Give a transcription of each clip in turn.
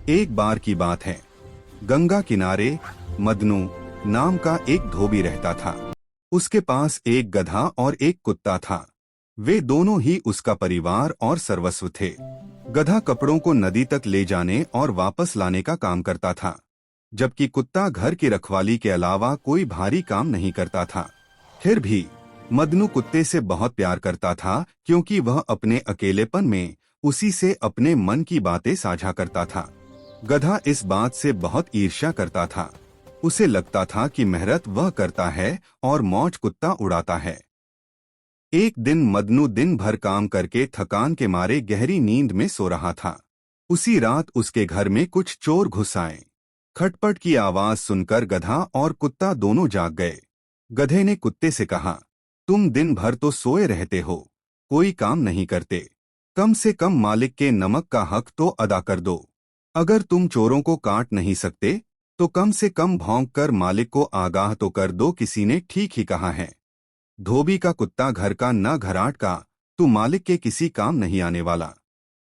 एक बार की बात है, गंगा किनारे मदनू नाम का एक धोबी रहता था। उसके पास एक गधा और एक कुत्ता था। वे दोनों ही उसका परिवार और सर्वस्व थे। गधा कपड़ों को नदी तक ले जाने और वापस लाने का काम करता था, जबकि कुत्ता घर की रखवाली के अलावा कोई भारी काम नहीं करता था। फिर भी मदनू कुत्ते से बहुत प्यार करता था, क्योंकि वह अपने अकेलेपन में उसी से अपने मन की बातें साझा करता था। गधा इस बात से बहुत ईर्ष्या करता था। उसे लगता था कि मेहनत वह करता है और मौज कुत्ता उड़ाता है। एक दिन मदनू दिन भर काम करके थकान के मारे गहरी नींद में सो रहा था। उसी रात उसके घर में कुछ चोर घुस आए। खटपट की आवाज सुनकर गधा और कुत्ता दोनों जाग गए। गधे ने कुत्ते से कहा, तुम दिन भर तो सोए रहते हो, कोई काम नहीं करते। कम से कम मालिक के नमक का हक तो अदा कर दो। अगर तुम चोरों को काट नहीं सकते तो कम से कम भौंक कर मालिक को आगाह तो कर दो। किसी ने ठीक ही कहा है। धोबी का कुत्ता घर का न घराट का, तू मालिक के किसी काम नहीं आने वाला।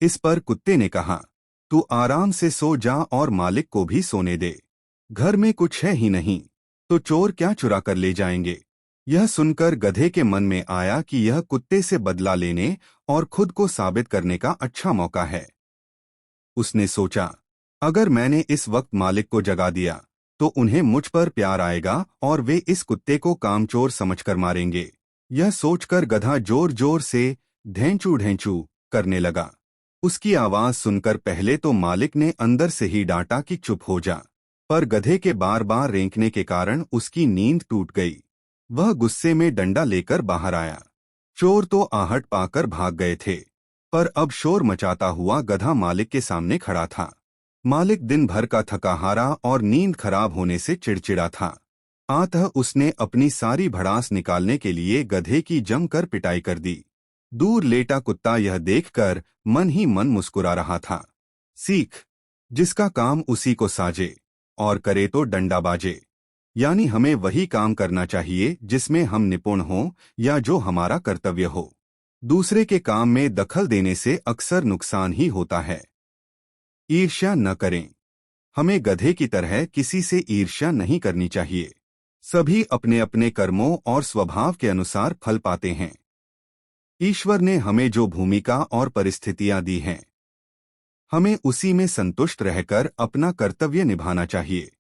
इस पर कुत्ते ने कहा, तू आराम से सो जा और मालिक को भी सोने दे। घर में कुछ है ही नहीं तो चोर क्या चुरा कर ले जाएंगे। यह सुनकर गधे के मन में आया कि यह कुत्ते से बदला लेने और खुद को साबित करने का अच्छा मौका है। उसने सोचा, अगर मैंने इस वक्त मालिक को जगा दिया तो उन्हें मुझ पर प्यार आएगा और वे इस कुत्ते को कामचोर समझकर मारेंगे। यह सोचकर गधा जोर जोर से ढेंचू ढेंचू करने लगा। उसकी आवाज सुनकर पहले तो मालिक ने अंदर से ही डांटा कि चुप हो जा, पर गधे के बार बार रेंकने के कारण उसकी नींद टूट गई। वह गुस्से में डंडा लेकर बाहर आया। चोर तो आहट पाकर भाग गए थे, पर अब शोर मचाता हुआ गधा मालिक के सामने खड़ा था। मालिक दिन भर का थका हारा और नींद खराब होने से चिड़चिड़ा था। अतः उसने अपनी सारी भड़ास निकालने के लिए गधे की जमकर पिटाई कर दी। दूर लेटा कुत्ता यह देखकर मन ही मन मुस्कुरा रहा था। सीख, जिसका काम उसी को साजे और करे तो डंडा बाजे। यानी हमें वही काम करना चाहिए जिसमें हम निपुण हों या जो हमारा कर्तव्य हो। दूसरे के काम में दखल देने से अक्सर नुकसान ही होता है। ईर्ष्या न करें। हमें गधे की तरह किसी से ईर्ष्या नहीं करनी चाहिए। सभी अपने अपने कर्मों और स्वभाव के अनुसार फल पाते हैं। ईश्वर ने हमें जो भूमिका और परिस्थितियां दी हैं, हमें उसी में संतुष्ट रहकर अपना कर्तव्य निभाना चाहिए।